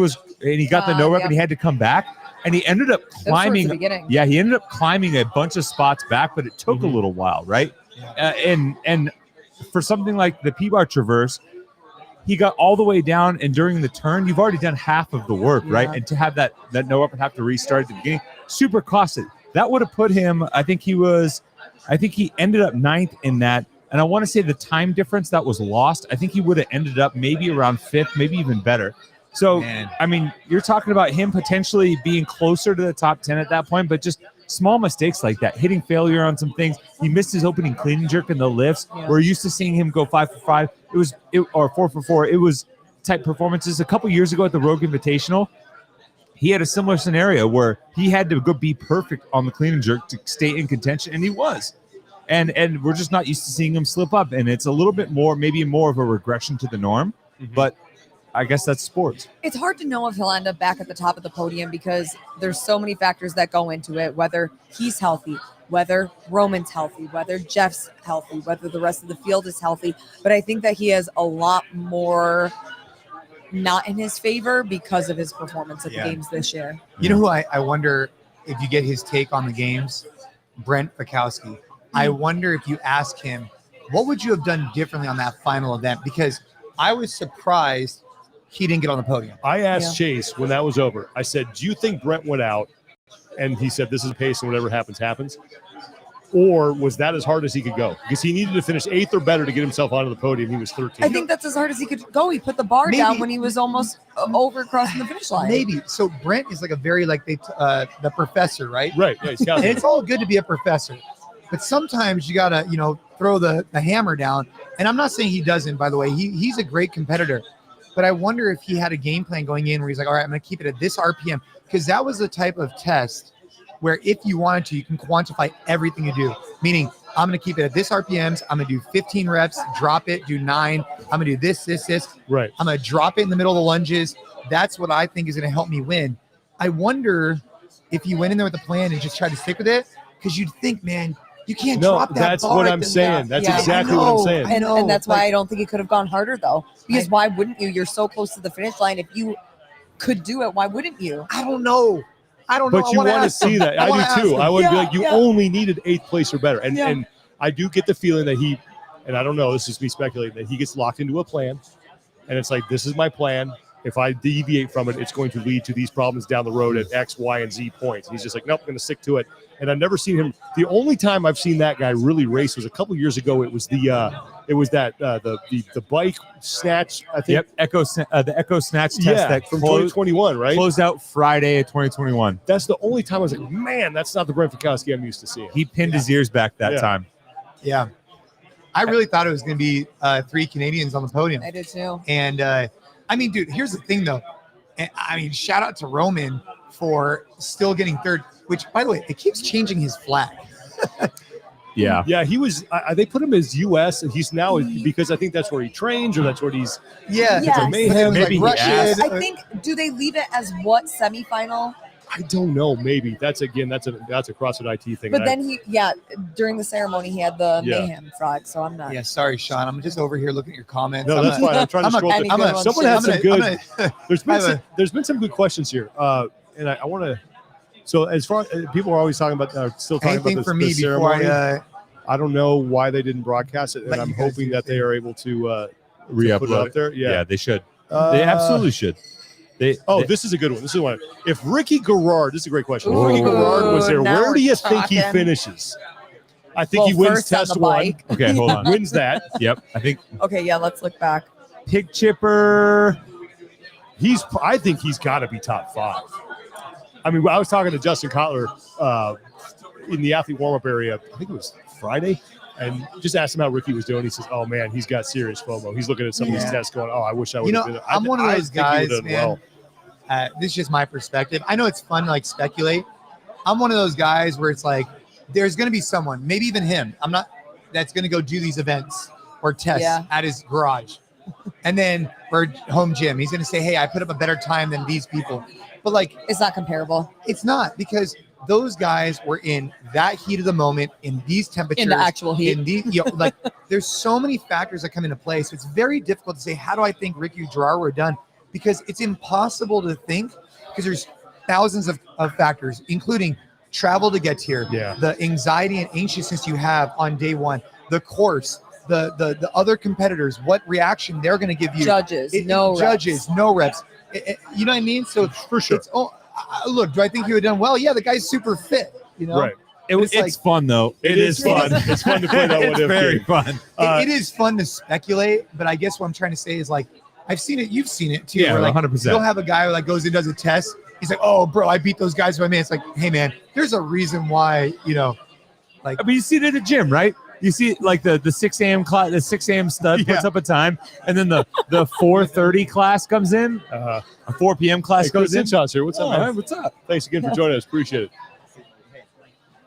got the no rep and he had to come back, and he ended up That was towards climbing. the beginning. Yeah, he ended up climbing a bunch of spots back, but it took a little while, right? And for something like the P bar traverse, he got all the way down, and during the turn, you've already done half of the work, right? Yeah. And to have that no up and have to restart at the beginning, super costly. That would have put him. I think he ended up 9th in that. And I want to say the time difference that was lost, I think he would have ended up maybe around 5th, maybe even better. So, Man. I mean, you're talking about him potentially being closer to the top 10 at that point, but just small mistakes like that, hitting failure on some things. He missed his opening clean and jerk in the lifts. Yeah. We're used to seeing him go 5 for 5. Or 4 for 4. It was type performances. A couple years ago at the Rogue Invitational, he had a similar scenario where he had to go be perfect on the clean and jerk to stay in contention, and he was. And we're just not used to seeing him slip up, and it's a little bit maybe more of a regression to the norm, but I guess that's sports. It's hard to know if he'll end up back at the top of the podium because there's so many factors that go into it, whether he's healthy, whether Roman's healthy, whether Jeff's healthy, whether the rest of the field is healthy. But I think that he has a lot more not in his favor because of his performance at Yeah. the games this year. You know who I wonder if you get his take on the games? Brent Fikowski. I wonder if you ask him, what would you have done differently on that final event? Because I was surprised he didn't get on the podium. I asked Chase when that was over. I said, "Do you think Brent went out?" And he said, "This is a pace, and whatever happens, happens." Or was that as hard as he could go? Because he needed to finish 8th or better to get himself onto the podium. He was 13. I think that's as hard as he could go. He put the bar Maybe- down when he was almost over crossing the finish line. Maybe. So Brent is like a very the professor, right? Right. Yeah, he's And counting. it's all good to be a professor, but sometimes you gotta, throw the hammer down. And I'm not saying he doesn't, by the way. He's a great competitor, but I wonder if he had a game plan going in where he's like, all right, I'm gonna keep it at this RPM, because that was the type of test where if you wanted to, you can quantify everything you do. Meaning, I'm gonna keep it at this RPMs. I'm gonna do 15 reps, drop it, do 9. I'm gonna do this. Right. I'm gonna drop it in the middle of the lunges. That's what I think is gonna help me win. I wonder if you went in there with a plan and just tried to stick with it, because you'd think, man, you can't No, drop that that's bar what at I'm the- saying. That's Yeah. exactly I what I'm know. saying. And, know, and that's why like- I don't think it could have gone harder, though. Because why wouldn't you? You're so close to the finish line. If you could do it, why wouldn't you? I don't know. But you want to ask him. see that. wanna I ask do too. him. I would be Yeah, like, you yeah. only needed 8th place or better. And Yeah. and I do get the feeling that he, and I don't know, this is me speculating, that he gets locked into a plan. And it's like, this is my plan. If I deviate from it, it's going to lead to these problems down the road at X, Y, and Z points. And he's just like, nope, I'm going to stick to it. And I've never seen him. The only time I've seen that guy really race was a couple years ago. It was the bike snatch. I think. Yep, the Echo Snatch test Yeah, that from closed 2021, right? out Friday of 2021. That's the only time I was like, man, that's not the Brent Fikowski I'm used to seeing. He pinned his ears back that Yeah. time. Yeah. I really thought it was going to be 3 Canadians on the podium. I did too. And I mean, dude, here's the thing though. And, I mean, shout out to Roman for still getting 3rd, which, by the way, it keeps changing his flag. Yeah. Yeah, he was. They put him as U.S. and he's now, because I think that's where he trains or that's what he's. Yeah. Yes. But Mayhem, it was maybe he like asked. Russian. I think, do they leave it as what semifinal? I don't know. Maybe that's a CrossFit IT thing. But and then during the ceremony, he had the Yeah. mayhem flag. So I'm not. Yeah, sorry, Sean. I'm just over here looking at your comments. no, that's fine. I'm trying to scroll Any through. good ones Someone too. had some good. I have There's been some good questions here, and I want to. So as far people are always talking about, still talking anything about for the me before ceremony. I I don't know why they didn't broadcast it, and Let I'm you guys hoping do that your they thing. are able to put it Re-upload up there. Yeah, they should. Uh, They absolutely should. They This is a good one. This is one. If Ricky Garrard, this is a great question. If Ooh, Ricky Garrard was there, now where we're do you think he talking. finishes? I think he wins first on test the one. bike. Okay, hold on. Wins that. Yep, I think Okay, yeah, let's look back. Pig Chipper. I think he's got to be top 5. I mean, I was talking to Justin Kotler in the athlete warm-up area. I think it was Friday, and just asked him how Ricky was doing. He says, "Oh man, he's got serious FOMO. He's looking at some of these Yeah. tests, going, oh, I wish I would have been." I'm one of I those think he would've guys, done man. This is just my perspective. I know it's fun to like speculate, I'm one of those guys where it's like, there's going to be someone, maybe even him. That's going to go do these events or tests at his garage. And then or home gym, he's going to say, hey, I put up a better time than these people. But like, It's not comparable. it's not, because those guys were in that heat of the moment, in these temperatures, In the actual heat. in these, like there's so many factors that come into play. So it's very difficult to say, how do I think Ricky Gerard would have done? Because it's impossible to think, because there's thousands of factors, including travel to get here, the anxiety and anxiousness you have on day one, the course, the other competitors, what reaction they're going to give you. Judges, no reps. You know what I mean? So For sure. It's, look, do I think he would have done well? Yeah, the guy's super fit, you know? Right. It's like, fun though. It is fun. It's fun to play that It's what if very game. fun. It is fun to speculate, but I guess what I'm trying to say is like, I've seen it. You've seen it too. Yeah, where like 100%. You'll have a guy who like goes and does a test. He's like, oh, bro, I beat those guys by me. It's like, hey, man, there's a reason why, you know, like. I mean, you see it at the gym, right? You see like the 6 a.m. class, the 6 a.m. stud puts up a time, and then the 4:30 class comes in, a 4 p.m. class Hey, goes Coach in. Sinchons here. What's up, man? What's up? Thanks again for joining us. Appreciate it.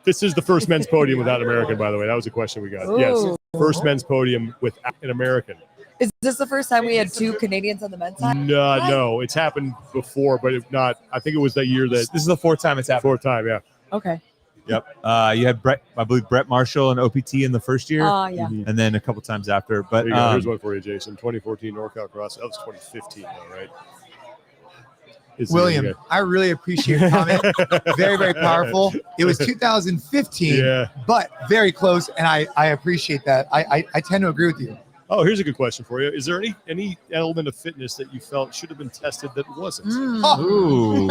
This is the first men's podium without an American, by the way. That was a question we got. Ooh. Yes, first men's podium without an American. Is this the first time we had 2 Canadians on the men's side? No, it's happened before, but if not, I think it was that year that This is the 4th time it's happened. fourth time. Yeah. Okay. Yep. You had I believe Brett Marshall and OPT in the first year, Yeah. and then a couple times after. But There you go. Here's one for you, Jason. 2014 NorCal Cross. That was 2015, though, right? William, I really appreciate your comment. Very, very powerful. It was 2015, but very close, and I appreciate that. I tend to agree with you. Oh, here's a good question for you. Is there any element of fitness that you felt should have been tested that wasn't? Ooh,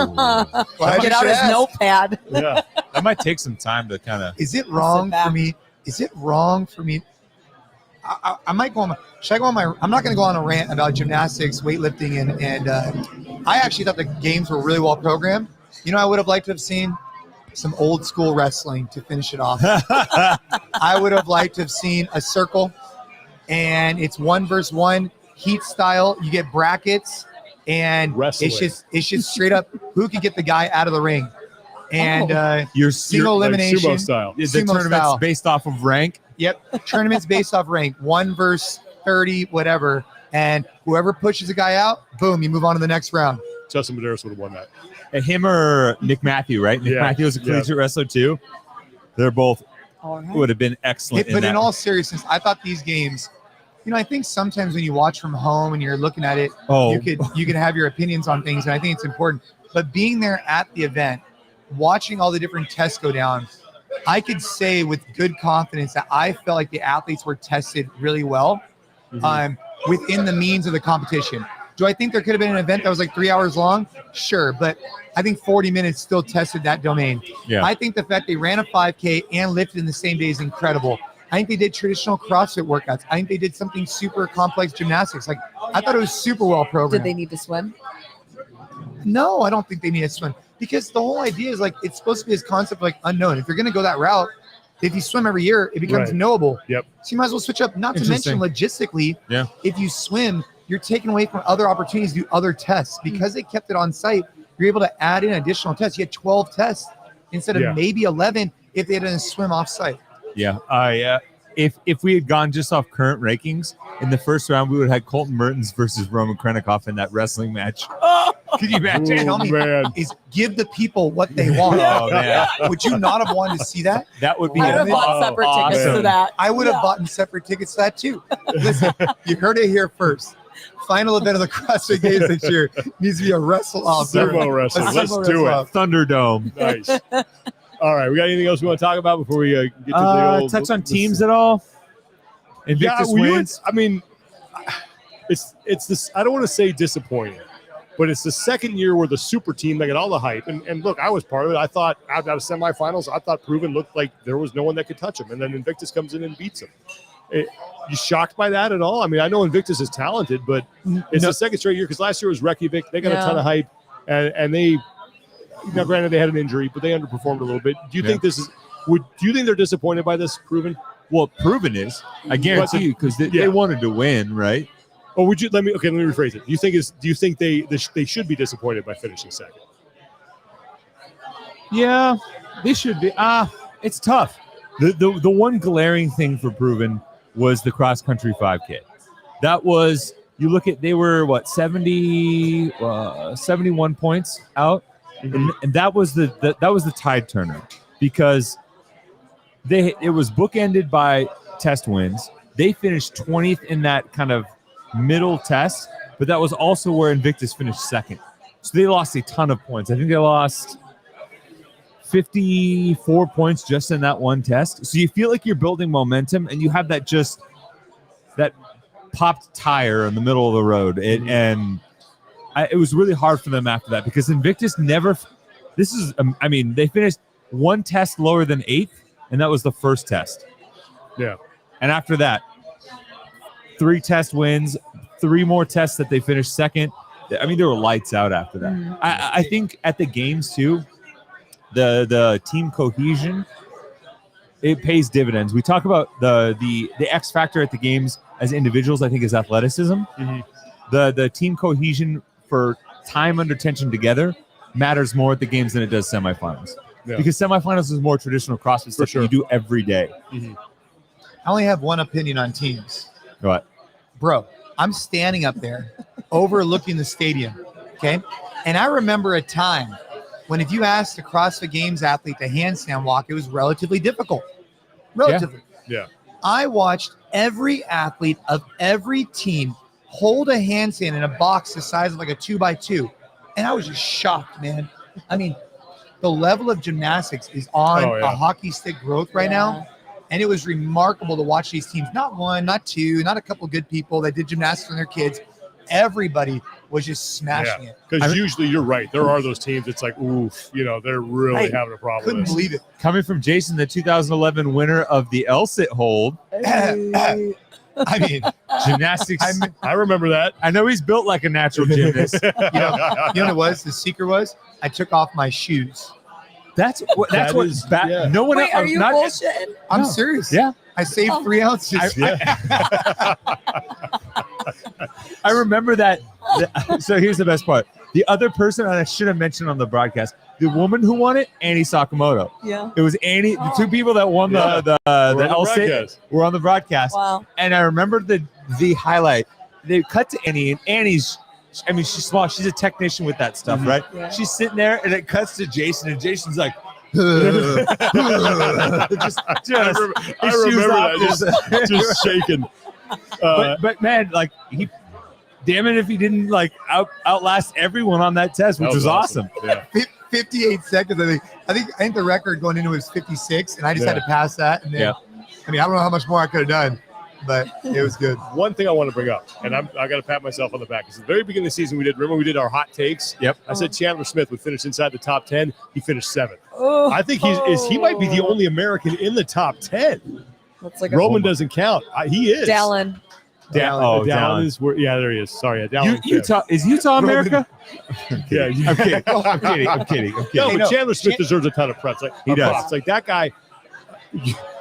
Get out his notepad. Yeah. that might take some time to kind of. Is it wrong for me? Is it wrong for me? I might go on. Should I go on my? I'm not going to go on a rant about gymnastics, weightlifting, and I actually thought the games were really well programmed. You know, I would have liked to have seen some old school wrestling to finish it off. I would have liked to have seen a circle, and it's 1 versus 1 heat style. You get brackets, and Wrestling. it's just straight up who can get the guy out of the ring, and Your single Like elimination. sumo style. the sumo tournament's style. based off of rank. Yep, tournaments based off rank, 1 versus 30, whatever, and whoever pushes a guy out, boom, you move on to the next round. Justin Medeiros would have won that. Him or Nick Matthew, right? Nick Yeah, Matthew was a collegiate wrestler too. They're both All right. would have been excellent. But in that. all seriousness, I thought these games, you know, I think sometimes when you watch from home and you're looking at it, you can have your opinions on things, and I think it's important. But being there at the event, watching all the different tests go down, I could say with good confidence that I felt like the athletes were tested really well within the means of the competition. Do I think there could have been an event that was like 3 hours long? Sure, but I think 40 minutes still tested that domain. Yeah. I think the fact they ran a 5K and lifted in the same day is incredible. I think they did traditional CrossFit workouts. I think they did something super complex gymnastics. Like, I thought it was super well programmed. Did they need to swim? No, I don't think they need to swim, because the whole idea is like, it's supposed to be this concept of like unknown. If you're going to go that route, if you swim every year, it becomes Right. knowable. Yep. So you might as well switch up. Not to mention logistically, if you swim, you're taking away from other opportunities to do other tests. Because they kept it on site, you're able to add in additional tests. You had 12 tests instead of maybe 11 if they had done a swim off site. Yeah. If we had gone just off current rankings in the first round, we would have had Colton Mertens versus Roman Krenikoff in that wrestling match. Could you imagine? Ooh, Tell me, man. is give the people what they want. Oh, man. Would you not have wanted to see that? That would be I would have bought separate tickets to awesome. that. I would have bought separate tickets to that too. Listen, you heard it here first. Final event of the CrossFit Games this year needs to be a wrestle off. Sumo wrestling. A Let's sumo do it. wrestle-off. Thunderdome. Nice. All right. We got anything else we want to talk about before we get to the old Touch on teams at all? Invictus wins. I mean, it's this. I don't want to say disappointing, but it's the second year where the super team, they got all the hype. And look, I was part of it. I thought out of semifinals, I thought Proven looked like there was no one that could touch him, and then Invictus comes in and beats him. You shocked by that at all? I mean, I know Invictus is talented, but it's the second straight year, because last year was Reykjavik. They got a ton of hype, and they, now granted they had an injury, but they underperformed a little bit. Do you think this is? Do you think they're disappointed by this, Proven? Well, Proven is. I guarantee you, because they wanted to win, right? Or would you let me rephrase it. Do you think they should be disappointed by finishing second? Yeah, They should be. It's tough. The one glaring thing for Proven was the cross country 5K. That was, you look at, they were what, 71 points out, and that was the tide turner, because it was bookended by test wins. They finished 20th in that kind of middle test, but that was also where Invictus finished second. So they lost a ton of points. I think they lost 54 points just in that one test. So you feel like you're building momentum, and you have that popped tire in the middle of the road. It was really hard for them after that, because Invictus never. They finished one test lower than 8th, and that was the first test. Yeah. And after that, 3 test wins, 3 more tests that they finished second. I mean, they were lights out after that. I think at the games too, the team cohesion, it pays dividends. We talk about the X factor at the games as individuals, I think, is athleticism. The team cohesion for time under tension together matters more at the games than it does semifinals. Yeah. Because semifinals is more traditional CrossFit stuff that you do every day. I only have one opinion on teams. What? Bro, I'm standing up there overlooking the stadium, okay? And I remember a time when if you asked a CrossFit Games athlete to handstand walk, it was relatively difficult. Relatively. Yeah. I watched every athlete of every team hold a handstand in a box the size of like a 2x2. And I was just shocked, man. I mean, the level of gymnastics is on a hockey stick growth right now. And it was remarkable to watch these teams. Not one, not two, not a couple good people that did gymnastics on their kids. Everybody was just smashing it. Because usually you're right. There are those teams. It's like, oof, they're really having a problem. Couldn't believe it. Coming from Jason, the 2011 winner of the LSIT hold. I mean, gymnastics. I remember that. I know he's built like a natural gymnast. You know what it was? The secret was I took off my shoes. That's what no one Wait, else. are you bullshitting? I'm serious. Yeah. I saved 3 ounces. I remember that. So here's the best part. The other person I should have mentioned on the broadcast, the woman who won it, Annie Sakamoto. Yeah. It was Annie. The 2 people that won the LSIT were on the broadcast. Wow. And I remember the highlight. They cut to Annie, and Annie's, I mean, she's small. She's a technician with that stuff, right? Yeah. She's sitting there, and it cuts to Jason, and Jason's like, just I remember that, just shaking. But man, like damn it if he didn't like outlast everyone on that test, which was awesome. Yeah. 58 seconds. I think the record going into it was 56, and I just had to pass that. And then, I mean, I don't know how much more I could have done, but it was good. One thing I want to bring up, and I got to pat myself on the back, is at the very beginning of the season remember we did our hot takes? Yep. I said Chandler Smith would finish inside the top 10. He finished 7th. Oh. I think he might be the only American in the top 10. That's like Roman doesn't count. He is. Dallin. Dallin is where, there he is. Sorry, Dallin. Utah is Utah America? Yeah, I'm kidding. I'm kidding. No, but Chandler Smith deserves a ton of props. Like he does. It's like that guy.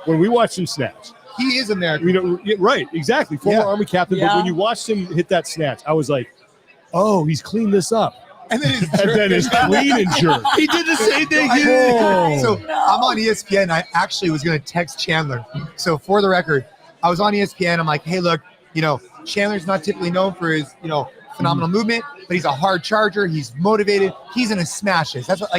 When we watched him snatch, he is American. Right? Exactly. Former Army captain. But when you watched him hit that snatch, I was like, oh, he's cleaned this up. And then his clean and jerk. He did the same thing. So I'm on ESPN. I actually was going to text Chandler. So for the record, I was on ESPN. I'm like, hey, look, Chandler's not typically known for his, phenomenal movement, but he's a hard charger. He's motivated. He's going to smash this. That's what,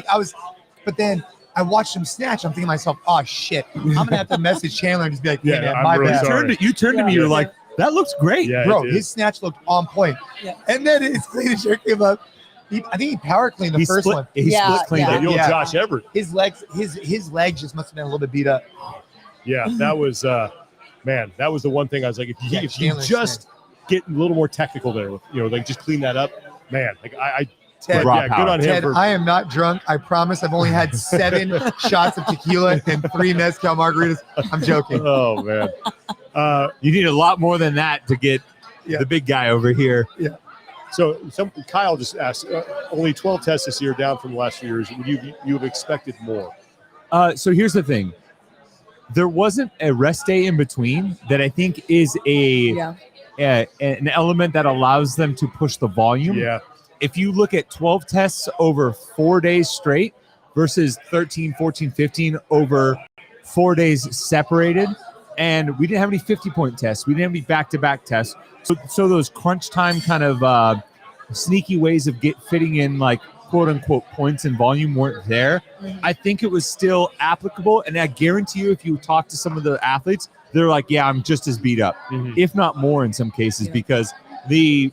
but then I watched him snatch. I'm thinking to myself, oh, shit. I'm going to have to message Chandler and just be like, hey, man, my really bad. sorry. You turned to me. You're like, that looks great. Yeah, bro, his snatch looked on point. Yeah. And then his clean and jerk came up. I think he power cleaned the first one. He split cleaned Like it. the old Josh Everett. His legs just must have been a little bit beat up. Yeah, that was man. That was the one thing I was like, if you just get a little more technical there, like just clean that up, man. Like Ted, good on him. Ted, For, I am not drunk. I promise. I've only had 7 shots of tequila and 3 mezcal margaritas. I'm joking. oh man, You need a lot more than that to get the big guy over here. Yeah. So Kyle just asked, only 12 tests this year, down from the last few years. Would you have expected more? So here's the thing. There wasn't a rest day in between that I think is an element that allows them to push the volume. Yeah. If you look at 12 tests over 4 days straight, versus 13, 14, 15 over 4 days separated. And we didn't have any 50-point tests. We didn't have any back-to-back tests. So those crunch time kind of sneaky ways of fitting in like quote-unquote points and volume weren't there. I think it was still applicable. And I guarantee you, if you talk to some of the athletes, they're like, yeah, I'm just as beat up, if not more in some cases, because the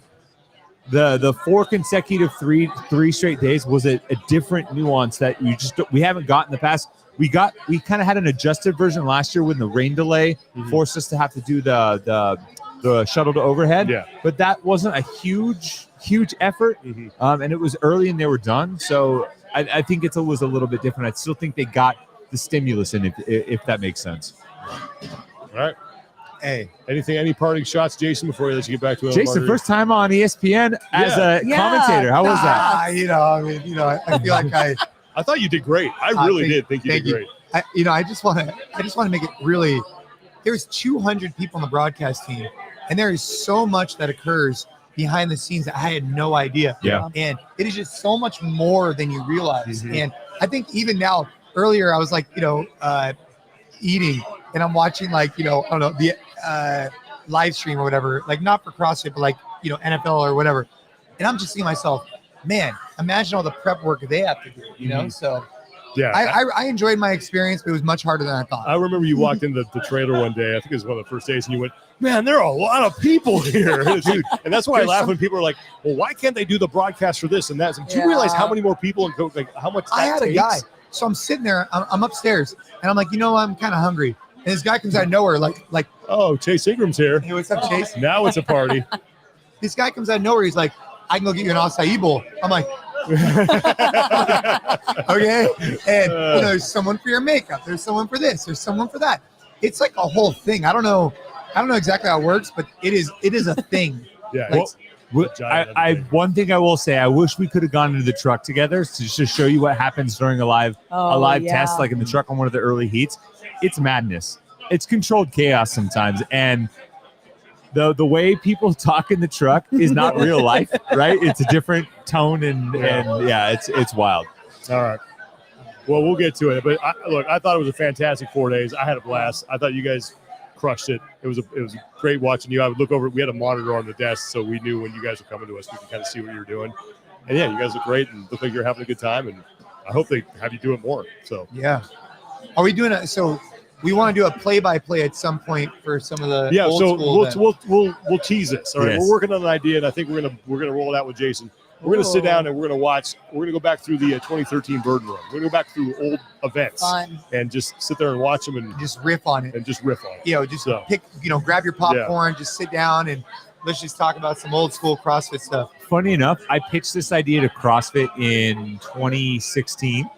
4 consecutive three straight days was a different nuance that we haven't got in the past. We kind of had an adjusted version last year when the rain delay forced us to have to do the shuttle to overhead. Yeah. But that wasn't a huge effort. And it was early and they were done. So I think it was a little bit different. I still think they got the stimulus in it, if that makes sense. All right. Hey, any parting shots, Jason, before we let you get back to it? Jason, first time on ESPN as a commentator. How was that? I feel like I thought you did great. I really did think you did great. I just want to make it really. There's 200 people on the broadcast team, and there is so much that occurs behind the scenes that I had no idea. Yeah. And it is just so much more than you realize. And I think even now, earlier I was like, eating, and I'm watching like, I don't know, the live stream or whatever, like not for CrossFit, but like, NFL or whatever. And I'm just seeing myself, man, imagine all the prep work they have to do, So yeah, I enjoyed my experience, but it was much harder than I thought. I remember you walked into the trailer one day. I think it was one of the first days, and you went, man, there are a lot of people here, dude. And that's why I laugh when people are like, well, why can't they do the broadcast for this and that? Do you realize how many more people and like how much that I had takes? a guy. So I'm sitting there, I'm upstairs, and I'm like, I'm kind of hungry. And this guy comes out of nowhere, like, oh, Chase Ingram's here. Hey, what's up, Chase? Now it's a party. This guy comes out of nowhere. He's like, I can go get you an acai bowl. I'm like, okay. And there's someone for your makeup. There's someone for this. There's someone for that. It's like a whole thing. I don't know exactly how it works, but it is a thing. Yeah. Like, one thing I will say, I wish we could have gone into the truck together to just show you what happens during a live test, like in the truck on one of the early heats. It's madness. It's controlled chaos sometimes, and the way people talk in the truck is not real life, right? It's a different tone, and it's wild. All right. Well, we'll get to it, but I thought it was a fantastic 4 days. I had a blast. I thought you guys crushed it. It was great watching you. I would look over. We had a monitor on the desk, so we knew when you guys were coming to us, we could kind of see what you were doing. And yeah, you guys look great and look like you're having a good time. And I hope they have you do it more. So yeah, are we doing it? So we want to do a play-by-play at some point for some of the old school we'll tease this. All right, yes. We're working on an idea, and I think we're gonna roll it out with Jason. We're going to sit down and we're going to watch. We're going to go back through the 2013 Burden Run. We're going to go back through old events and just sit there and watch them and just riff on it. Pick, grab your popcorn, just sit down and let's just talk about some old school CrossFit stuff. Funny enough, I pitched this idea to CrossFit in 2016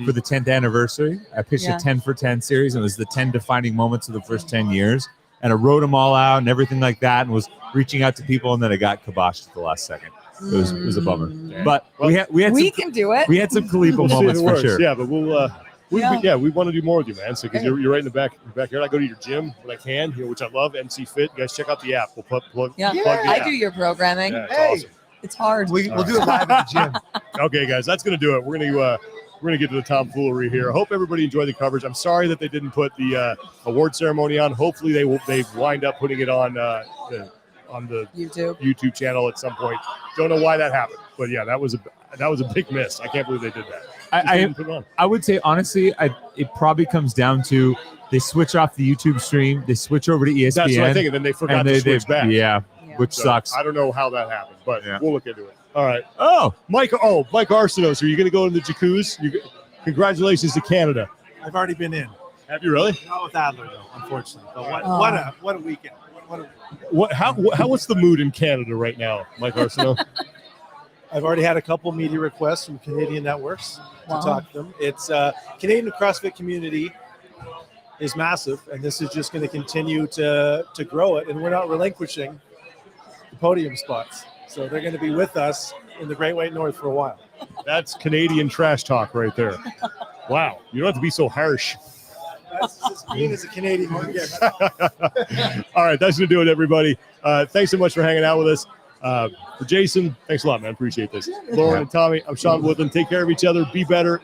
for the 10th anniversary. I pitched a 10 for 10 series, and it was the 10 defining moments of the first 10 years. And I wrote them all out and everything like that, and was reaching out to people, and then I got kiboshed at the last second. It was a bummer, but we can do it. We had some Kalibo moments for sure. Yeah, but we want to do more with you, man. So because you're right in the backyard. I go to your gym when I can, which I love. NC Fit, you guys check out the app. We'll plug the I app. do your programming. Yeah, it's awesome. It's hard. We'll do it live at the gym. Okay, guys, that's gonna do it. We're gonna get to the tomfoolery here. I hope everybody enjoyed the coverage. I'm sorry that they didn't put the award ceremony on. Hopefully they wind up putting it on the YouTube channel at some point. Don't know why that happened, but yeah, that was a big miss. I can't believe they did that. I would say honestly, it probably comes down to they switch off the YouTube stream, they switch over to ESPN. That's what I think, and then they forgot to switch back. Yeah, which sucks. I don't know how that happened, but we'll look into it. All right. Mike Arsenault, are you going to go in the jacuzzi? Congratulations to Canada. I've already been in. Have you really? Not with Adler though, unfortunately. But what a weekend. What's the mood in Canada right now, Mike Arsenault? I've already had a couple media requests from Canadian networks to talk to them. It's Canadian CrossFit community is massive, and this is just going to continue to grow it. And we're not relinquishing the podium spots, so they're going to be with us in the Great White North for a while. That's Canadian trash talk right there. Wow, you don't have to be so harsh. That's just being as a Canadian. All right, that's going to do it, everybody. Thanks so much for hanging out with us. For Jason, thanks a lot, man. Appreciate this. Lauren and Tommy, I'm Sean Woodland. Take care of each other. Be better.